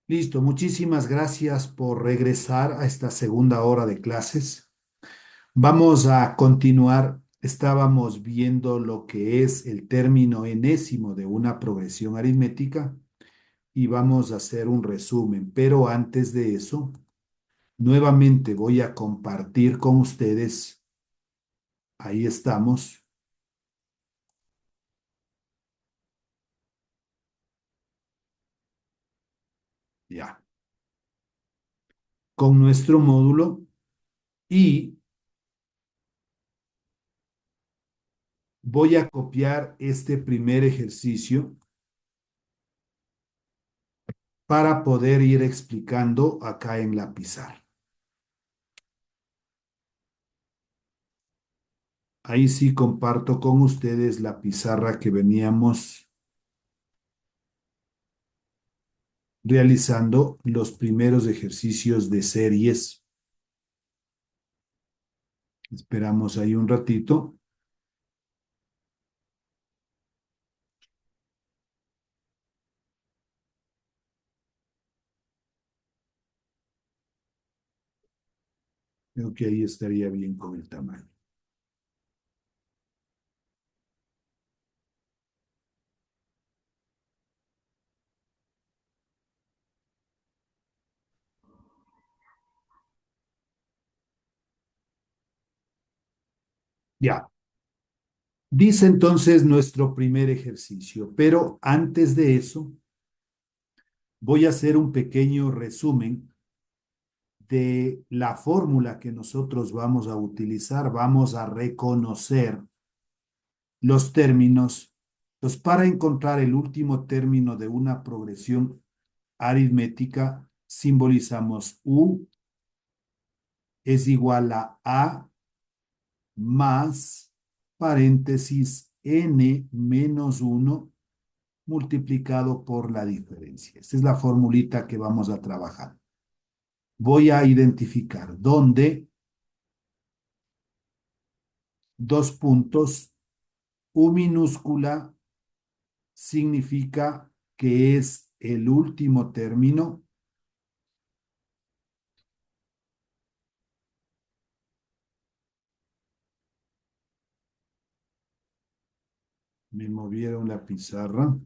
Listo, muchísimas gracias por regresar a esta segunda hora de clases. Vamos a continuar. Estábamos viendo lo que es el término enésimo de una progresión aritmética y vamos a hacer un resumen. Pero antes de eso, nuevamente voy a compartir con ustedes. Ahí estamos. Ya. Con nuestro módulo y voy a copiar este primer ejercicio para poder ir explicando acá en la pizarra. Ahí sí comparto con ustedes la pizarra que veníamos realizando los primeros ejercicios de series. Esperamos ahí un ratito. Creo que ahí estaría bien con el tamaño. Ya. Dice entonces nuestro primer ejercicio, pero antes de eso voy a hacer un pequeño resumen de la fórmula que nosotros vamos a utilizar. Vamos a reconocer los términos. Pues para encontrar el último término de una progresión aritmética, simbolizamos U es igual a más paréntesis n menos 1 multiplicado por la diferencia. Esta es la formulita que vamos a trabajar. Voy a identificar dónde dos puntos, U minúscula significa que es el último término. Me movieron la pizarra.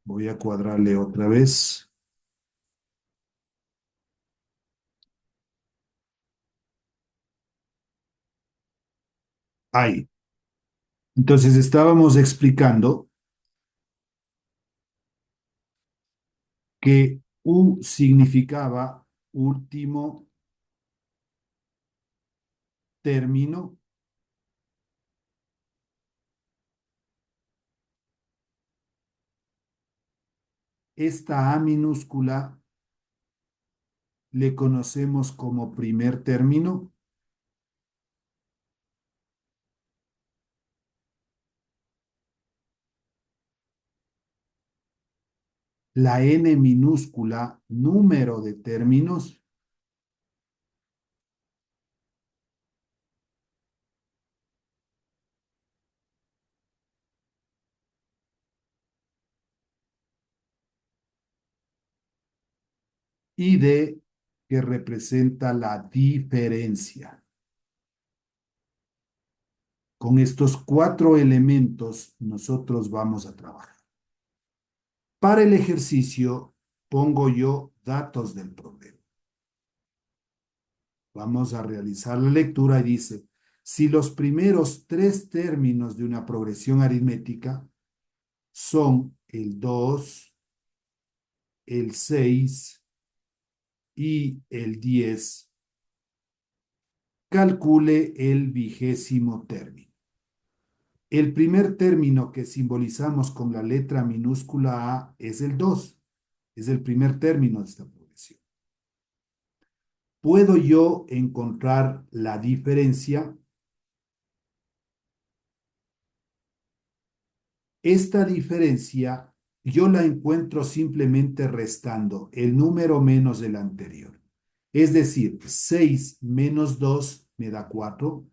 Voy a cuadrarle otra vez. Ahí. Entonces estábamos explicando que U significaba último término. Esta A minúscula le conocemos como primer término. La N minúscula, número de términos. Y D, que representa la diferencia. Con estos cuatro elementos nosotros vamos a trabajar. Para el ejercicio pongo yo datos del problema. Vamos a realizar la lectura y dice, si los primeros tres términos de una progresión aritmética son el 2, el 6 y el 10, calcule el vigésimo término. El primer término que simbolizamos con la letra minúscula A es el 2. Es el primer término de esta progresión. ¿Puedo yo encontrar la diferencia? Esta diferencia yo la encuentro simplemente restando el número menos el anterior. Es decir, 6 menos 2 me da 4.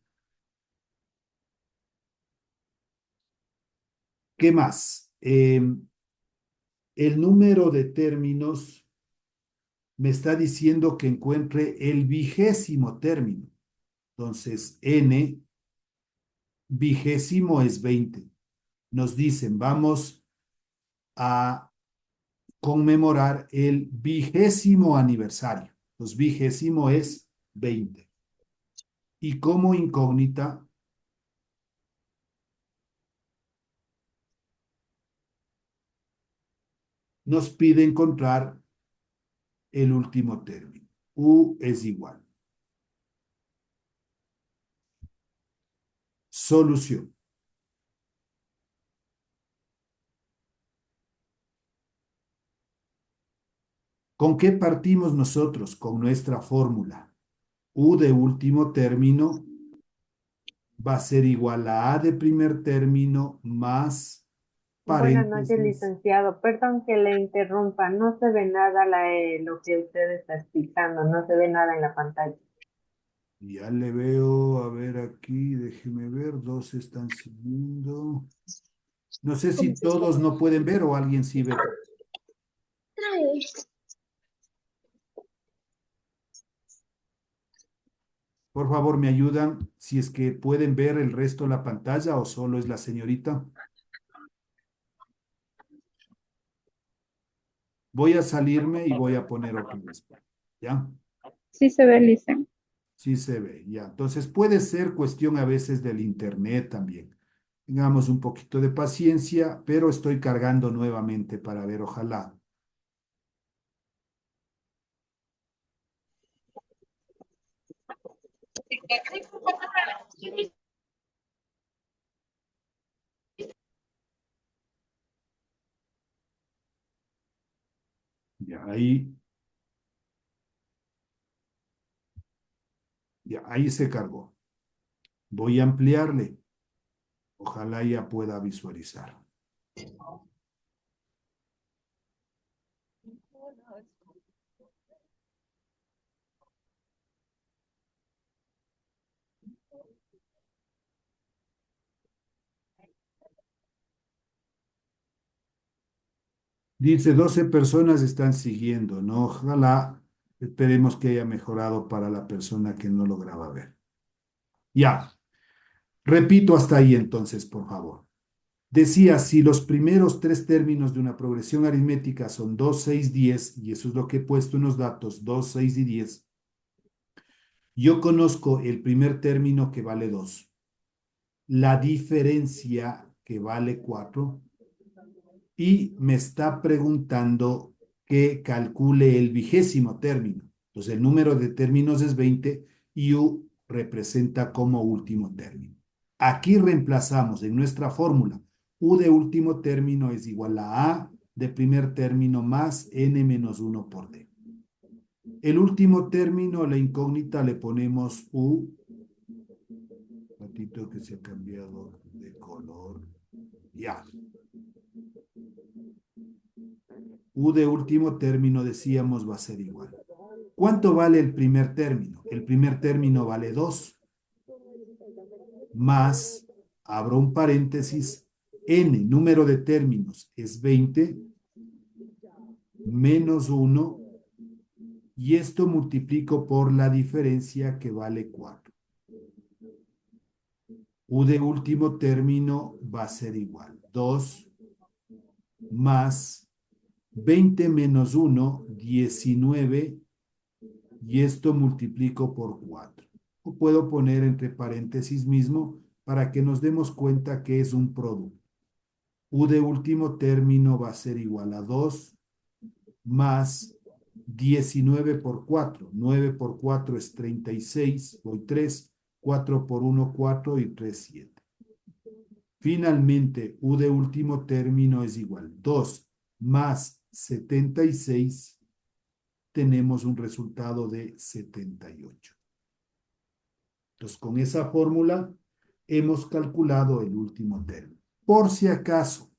¿Qué más? El número de términos me está diciendo que encuentre el vigésimo término. Entonces, n vigésimo es 20. Nos dicen, vamos a conmemorar el vigésimo aniversario. Los vigésimo es 20. Y como incógnita nos pide encontrar el último término. U es igual. Solución. ¿Con qué partimos nosotros? Con nuestra fórmula. U de último término va a ser igual a A de primer término más Buenas noches, paréntesis. licenciado. Perdón que le interrumpa. No se ve nada lo que usted está explicando. No se ve nada en la pantalla. Ya le veo, a ver aquí, déjeme ver, dos están siguiendo. No sé si todos no pueden ver o alguien sí ve. Por favor, me ayudan si es que pueden ver el resto de la pantalla o solo es la señorita. Voy a salirme y voy a poner otra vez. ¿Ya? Sí se ve, Licen. Sí se ve, ya. Entonces puede ser cuestión a veces del internet también. Tengamos un poquito de paciencia, pero estoy cargando nuevamente para ver, ojalá. Ya ahí se cargó. Voy a ampliarle. Ojalá ya pueda visualizar. Dice, 12 personas están siguiendo, ¿no? Ojalá, esperemos que haya mejorado para la persona que no lograba ver. Ya, repito hasta ahí entonces, por favor. Decía, si los primeros tres términos de una progresión aritmética son 2, 6, 10, y eso es lo que he puesto en los datos, 2, 6 y 10, yo conozco el primer término que vale 2, la diferencia que vale 4, y me está preguntando que calcule el vigésimo término. Entonces, el número de términos es 20 y U representa como último término. Aquí reemplazamos en nuestra fórmula. U de último término es igual a de primer término más N menos 1 por D. El último término, la incógnita, le ponemos U. Ratito que se ha cambiado de color. Ya. U de último término, decíamos, va a ser igual. ¿Cuánto vale el primer término? El primer término vale 2 más, abro un paréntesis, n, número de términos, es 20 menos 1 y esto multiplico por la diferencia que vale 4. U de último término va a ser igual. 2 más 20 menos 1, 19 y esto multiplico por 4. O puedo poner entre paréntesis mismo para que nos demos cuenta que es un producto. U de último término va a ser igual a 2 más 19 por 4. 9 por 4 es 36, voy 3, 4 por 1, 4 y 3, 7. Finalmente, U de último término es igual a 2 más 76, tenemos un resultado de 78. Entonces, con esa fórmula hemos calculado el último término. Por si acaso,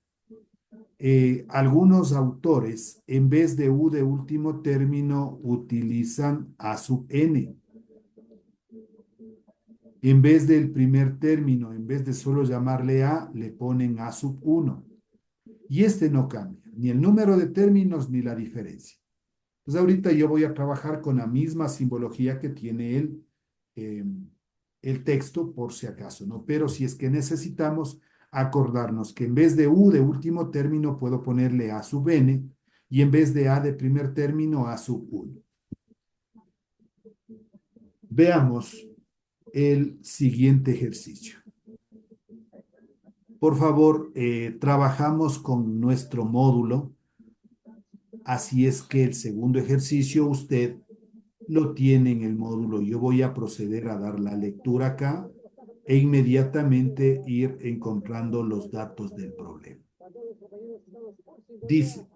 algunos autores, en vez de U de último término, utilizan A sub n. En vez del primer término, en vez de solo llamarle A, le ponen A sub 1. Y este no cambia. ni el número de términos ni la diferencia. Entonces ahorita yo voy a trabajar con la misma simbología que tiene eh, el texto, por si acaso, ¿no? Pero si es que necesitamos acordarnos que en vez de U de último término puedo ponerle A sub n y en vez de A de primer término A sub 1. Veamos el siguiente ejercicio. Por favor, trabajamos con nuestro módulo. Así es que el segundo ejercicio usted lo tiene en el módulo. Yo voy a proceder a dar la lectura acá e inmediatamente ir encontrando los datos del problema. Dice,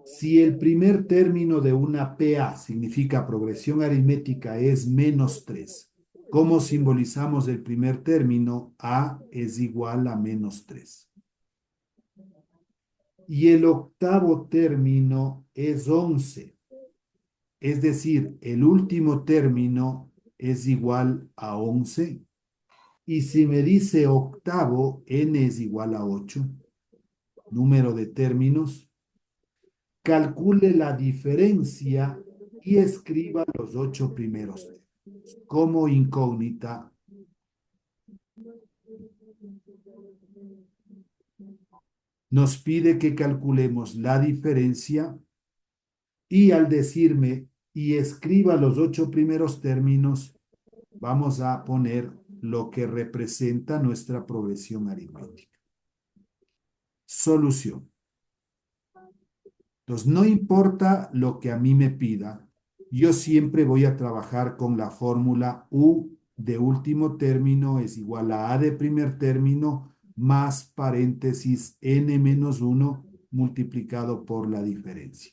si el primer término de una PA significa progresión aritmética es -3, ¿cómo simbolizamos el primer término? A es igual a -3. Y el octavo término es 11. Es decir, el último término es igual a 11. Y si me dice octavo, n es igual a 8, número de términos, calcule la diferencia y escriba los 8 primeros términos. Como incógnita, nos pide que calculemos la diferencia y al decirme y escriba los 8 primeros términos, vamos a poner lo que representa nuestra progresión aritmética. Solución. Entonces, no importa lo que a mí me pida, yo siempre voy a trabajar con la fórmula U de último término es igual a A de primer término más paréntesis n menos 1 multiplicado por la diferencia.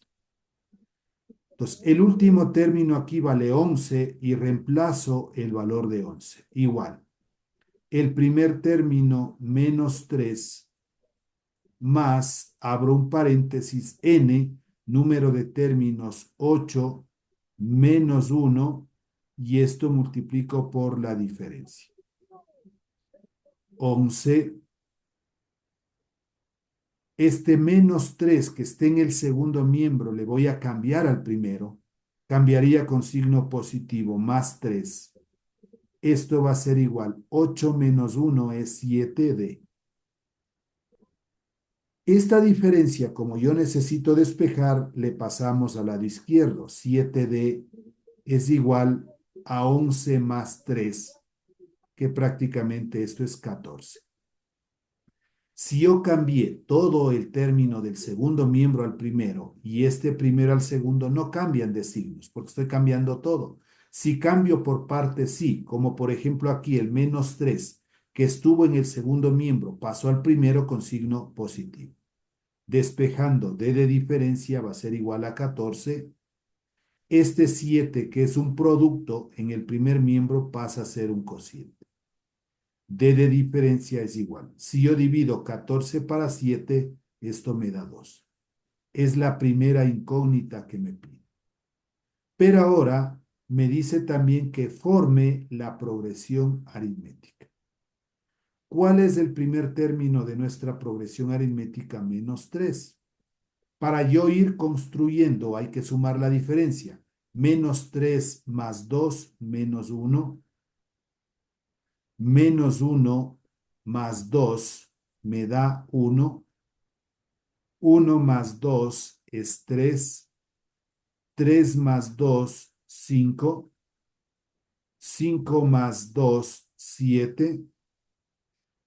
Entonces, el último término aquí vale 11 y reemplazo el valor de 11. Igual. El primer término menos 3 más, abro un paréntesis, n, número de términos 8 menos 1 y esto multiplico por la diferencia. 11. Este menos 3 que esté en el segundo miembro le voy a cambiar al primero. Cambiaría con signo positivo, más 3. Esto va a ser igual. 8 menos 1 es 7d. Esta diferencia, como yo necesito despejar, le pasamos al lado izquierdo. 7d es igual a 11 más 3, que prácticamente esto es 14. Si yo cambié todo el término del segundo miembro al primero y este primero al segundo, no cambian de signos, porque estoy cambiando todo. Si cambio por partes, sí, como por ejemplo aquí el menos 3, que estuvo en el segundo miembro, pasó al primero con signo positivo. Despejando d de diferencia va a ser igual a 14. Este 7, que es un producto en el primer miembro, pasa a ser un cociente. D de diferencia es igual. Si yo divido 14 para 7, esto me da 2. Es la primera incógnita que me pide. Pero ahora me dice también que forme la progresión aritmética. ¿Cuál es el primer término de nuestra progresión aritmética? Menos 3. Para yo ir construyendo hay que sumar la diferencia. Menos 3 más 2 menos 1. Menos 1 más 2 me da 1. 1 más 2 es 3. 3 más 2, 5. 5 más 2, 7.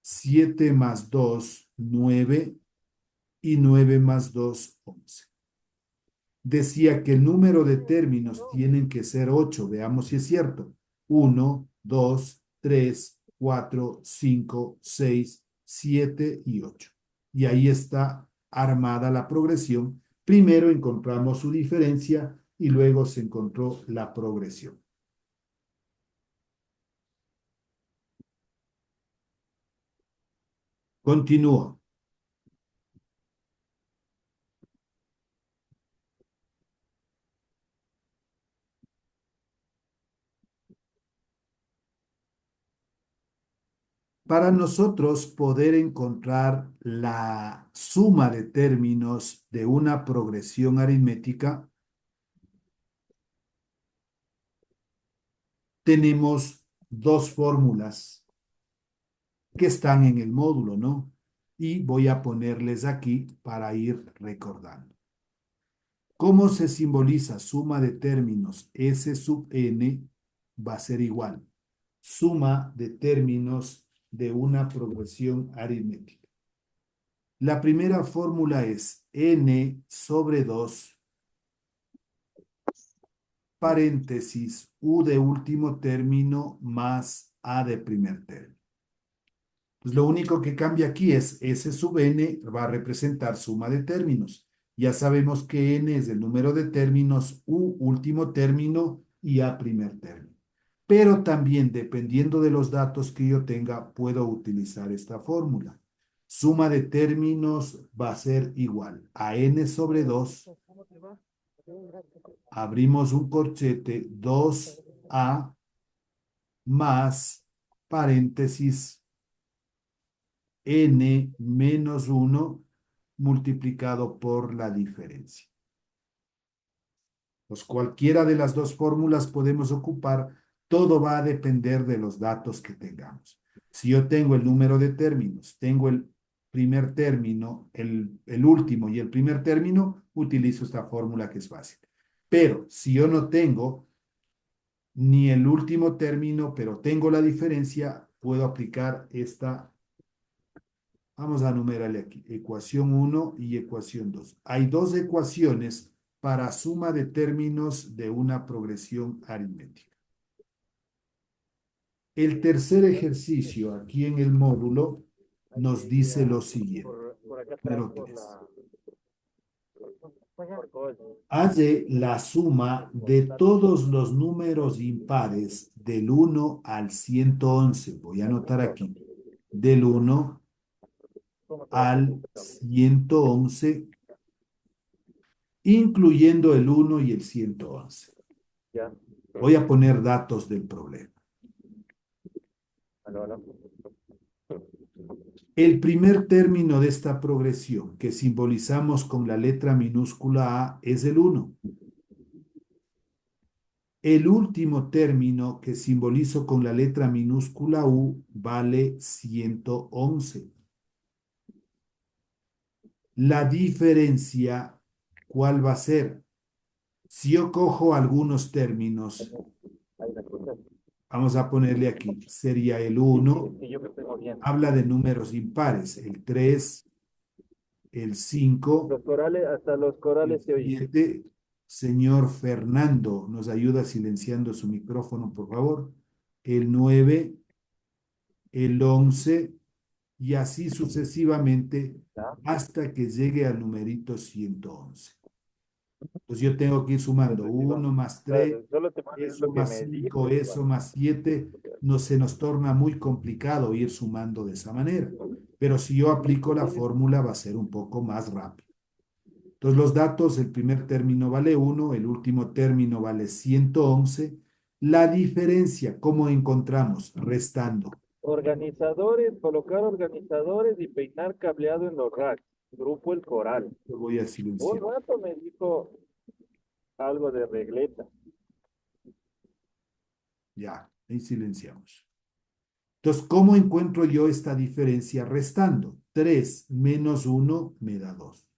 7 más 2, 9. Y 9 más 2, 11. Decía que el número de términos tienen que ser 8. Veamos si es cierto. 1, 2, 3, 4, 5, 6, 7 y 8. Y ahí está armada la progresión. Primero encontramos su diferencia y luego se encontró la progresión. Continúo. Para nosotros poder encontrar la suma de términos de una progresión aritmética, tenemos dos fórmulas que están en el módulo, ¿no? Y voy a ponerles aquí para ir recordando. ¿Cómo se simboliza suma de términos? S sub n va a ser igual. Suma de términos de una progresión aritmética. La primera fórmula es n sobre 2, paréntesis, u de último término más a de primer término. Pues lo único que cambia aquí es S sub n va a representar suma de términos. Ya sabemos que n es el número de términos, u último término y a primer término. Pero también, dependiendo de los datos que yo tenga, puedo utilizar esta fórmula. Suma de términos va a ser igual a n sobre 2. Abrimos un corchete, 2a más paréntesis n menos 1 multiplicado por la diferencia. Pues cualquiera de las dos fórmulas podemos ocupar, todo va a depender de los datos que tengamos. Si yo tengo el número de términos, tengo el primer término, el último y el primer término, utilizo esta fórmula que es fácil. Pero si yo no tengo ni el último término, pero tengo la diferencia, puedo aplicar esta. Vamos a numerarle aquí, ecuación 1 y ecuación 2. Hay dos ecuaciones para suma de términos de una progresión aritmética. El tercer ejercicio aquí en el módulo nos dice lo siguiente. Número 3. Halle la suma de todos los números impares del 1 al 111. Voy a anotar aquí. Del 1 al 111, incluyendo el 1 y el 111. Voy a poner datos del problema. El primer término de esta progresión, que simbolizamos con la letra minúscula a, es el 1. El último término, que simbolizo con la letra minúscula u, vale 111. La diferencia, ¿cuál va a ser? Si yo cojo algunos términos, vamos a ponerle aquí, sería el 1, habla de números impares, el 3, el 5, Los corales, hasta los el corales se oyen. 7. Señor Fernando, ¿nos ayuda silenciando su micrófono, por favor? El 9, el 11, y así sucesivamente hasta que llegue al numerito 111. Pues yo tengo que ir sumando 1 más 3, Claro, solo te mando eso lo que más me 5, dices, eso más 7. No se nos torna muy complicado ir sumando de esa manera. Pero si yo aplico la fórmula va a ser un poco más rápido. Entonces los datos, el primer término vale 1, el último término vale 111. La diferencia, ¿cómo encontramos? Restando. organizadores, colocar organizadores y peinar cableado en los racks. Grupo El Coral. Lo voy a Un silenciar. rato me dijo algo de regleta. Ya, ahí silenciamos. Entonces, ¿cómo encuentro yo esta diferencia restando? 3 menos 1 me da 2.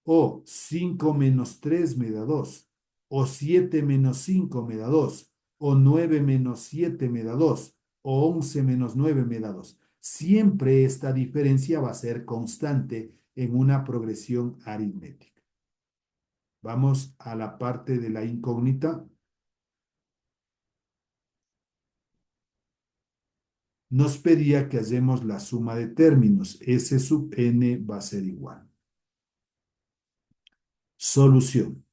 O 5 menos 3 me da 2. O 7 menos 5 me da 2. O 9 menos 7 me da 2. O 11 menos 9 me da 2. Siempre esta diferencia va a ser constante en una progresión aritmética. Vamos a la parte de la incógnita. Nos pedía que hagamos la suma de términos. S sub n va a ser igual. Solución.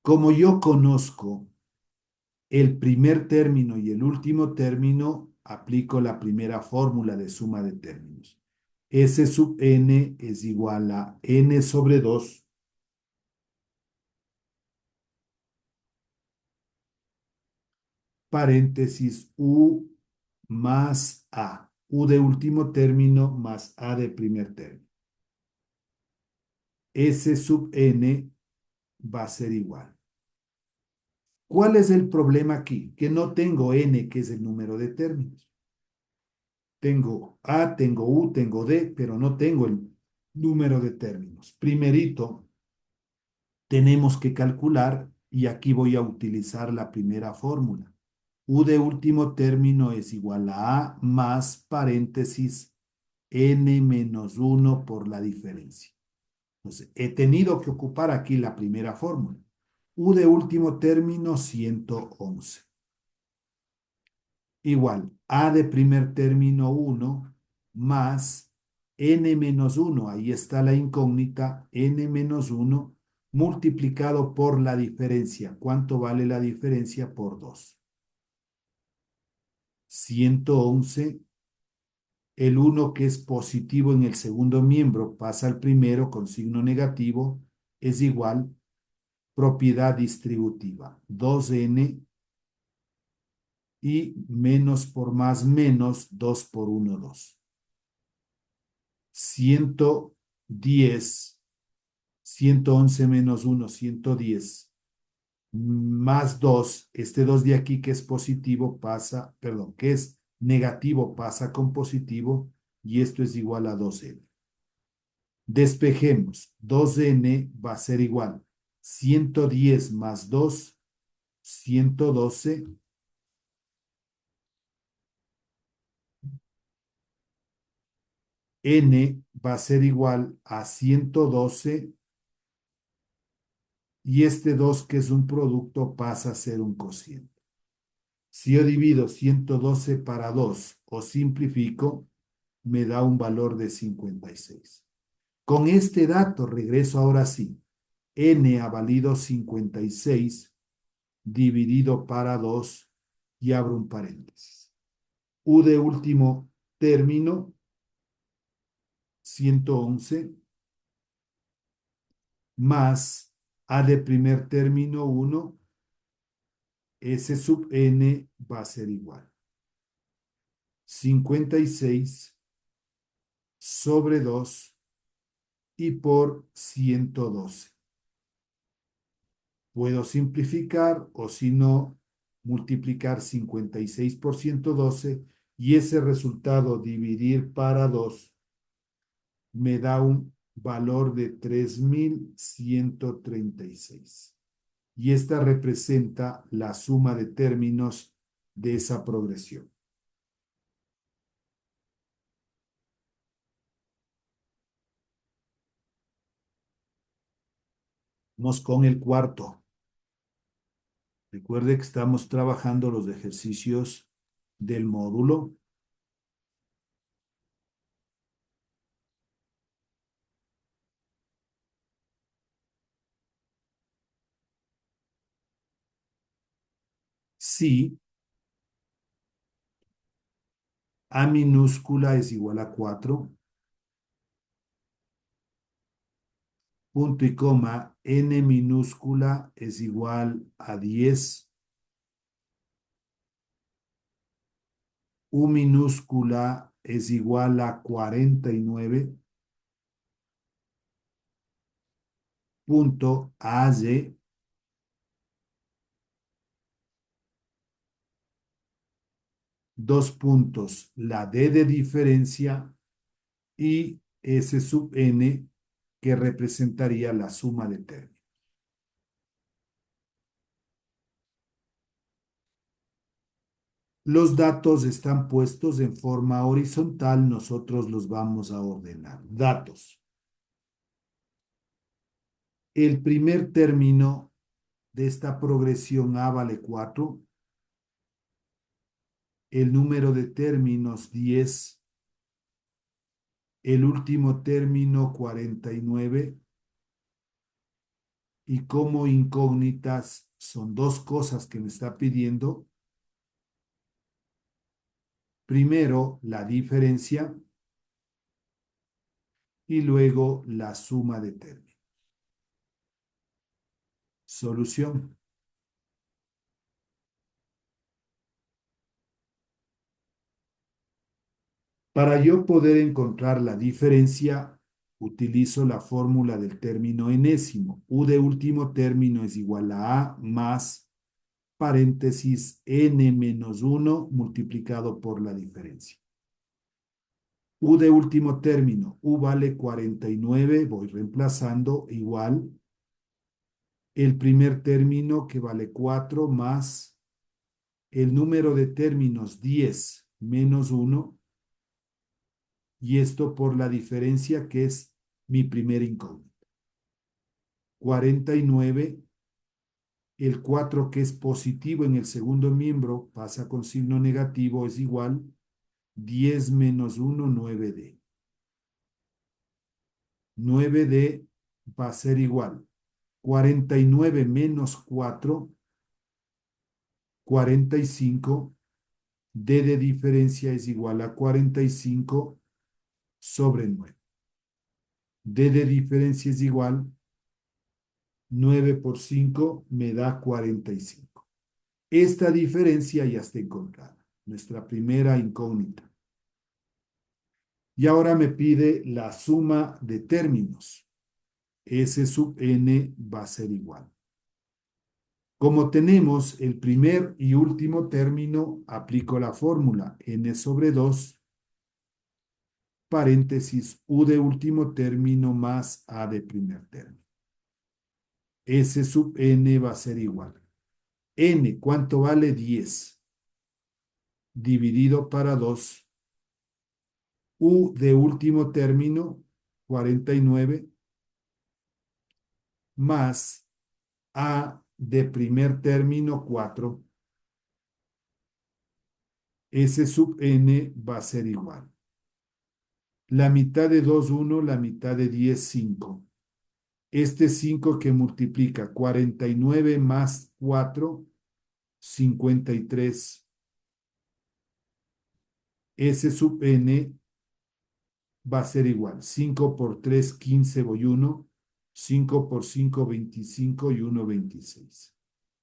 Como yo conozco el primer término y el último término, aplico la primera fórmula de suma de términos. S sub n es igual a n sobre 2 paréntesis U más A. U de último término más A de primer término. S sub n va a ser igual. ¿Cuál es el problema aquí? Que no tengo n, que es el número de términos. Tengo A, tengo U, tengo D, pero no tengo el número de términos. Primerito, tenemos que calcular, y aquí voy a utilizar la primera fórmula. U de último término es igual a A más paréntesis n menos 1 por la diferencia. Entonces, he tenido que ocupar aquí la primera fórmula. U de último término, 111. Igual, A de primer término, 1, más n menos 1, ahí está la incógnita, n menos 1, multiplicado por la diferencia. ¿Cuánto vale la diferencia? Por 2. 111, el 1 que es positivo en el segundo miembro pasa al primero con signo negativo, es igual propiedad distributiva, 2n y menos por más menos, 2 por 1, 2. 110, 111 menos 1, 110, más 2, este 2 de aquí que es positivo pasa, perdón, que es negativo pasa con positivo y esto es igual a 2n. Despejemos, 2n va a ser igual 110 más 2, 112, n va a ser igual a 112 y este 2 que es un producto pasa a ser un cociente. Si yo divido 112 para 2 o simplifico, me da un valor de 56. Con este dato regreso ahora sí. N ha valido 56 dividido para 2 y abro un paréntesis. U de último término, 111, más A de primer término, 1, S sub n va a ser igual. 56 sobre 2 y por 112. Puedo simplificar o si no, multiplicar 56 por 112 y ese resultado dividir para 2 me da un valor de 3136. Y esta representa la suma de términos de esa progresión. Vamos con el cuarto. Recuerde que estamos trabajando los ejercicios del módulo. Si A minúscula es igual a 4, punto y coma, n minúscula es igual a 10, U minúscula es igual a 49, punto AY, dos puntos, la D de diferencia y S sub n, que representaría la suma de términos. Los datos están puestos en forma horizontal, nosotros los vamos a ordenar. Datos. El primer término de esta progresión A vale 4, el número de términos 10, el último término 49 y como incógnitas son dos cosas que me está pidiendo. Primero, la diferencia y luego la suma de términos. Solución. Para yo poder encontrar la diferencia, utilizo la fórmula del término enésimo. U de último término es igual a A más paréntesis n menos 1 multiplicado por la diferencia. U de último término, U vale 49, voy reemplazando igual el primer término que vale 4 más el número de términos 10 menos 1 y esto por la diferencia que es mi primer incógnito. 49, el 4 que es positivo en el segundo miembro pasa con signo negativo, es igual 10 menos 1, 9D. 9D va a ser igual 49 menos 4, 45. D de diferencia es igual a 45 sobre 9. D de diferencia es igual 9 por 5 me da 45. Esta diferencia ya está encontrada, nuestra primera incógnita. Y ahora me pide la suma de términos. S sub n va a ser igual. Como tenemos el primer y último término, aplico la fórmula n sobre 2, paréntesis u de último término más a de primer término. S sub n va a ser igual. N, ¿cuánto vale? 10. Dividido para 2. U de último término, 49, más A de primer término, 4. S sub n va a ser igual. La mitad de 2, 1, la mitad de 10, 5. Este 5 que multiplica 49 más 4, 53. S sub n va a ser igual. 5 por 3, 15, voy 1. 5 por 5, 25 y 1, 26.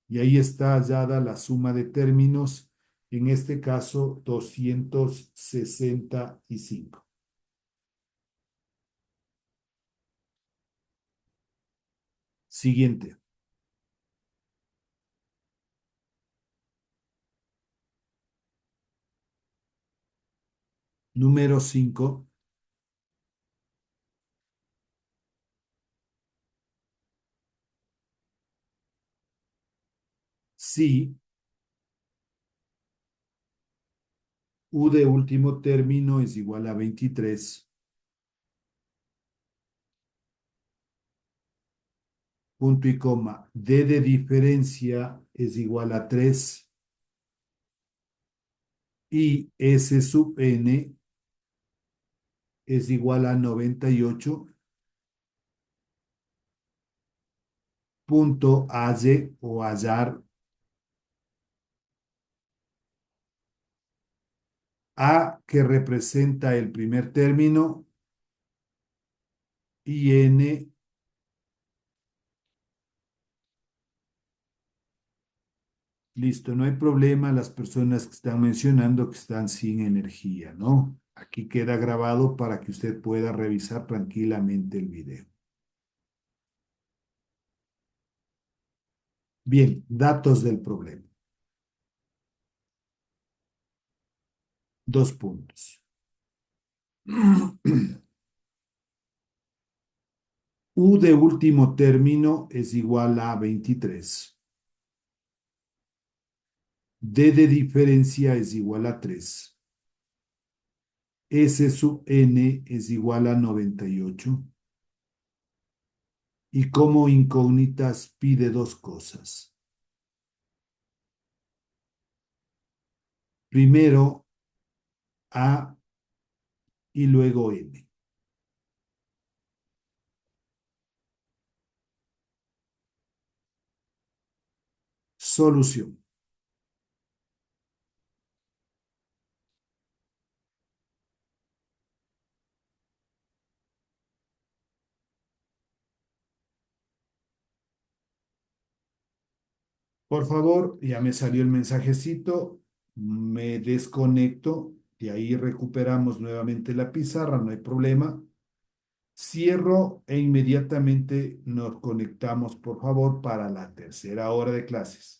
Y ahí está hallada la suma de términos, en este caso 265. Siguiente. Número 5. Si U de último término es igual a 23, punto y coma, D de diferencia es igual a 3 y S sub n es igual a 98, punto halle o hallar A que representa el primer término y N listo, no hay problema las personas que están mencionando que están sin energía, ¿no? Aquí queda grabado para que usted pueda revisar tranquilamente el video. Bien, datos del problema. 2 puntos. U de último término es igual a 23. D de diferencia es igual a 3. S sub n es igual a 98. Y como incógnitas pide dos cosas. Primero A y luego N. Solución. Por favor, ya me salió el mensajecito, me desconecto De ahí recuperamos nuevamente la pizarra, no hay problema. Cierro e inmediatamente nos conectamos, por favor, para la tercera hora de clases.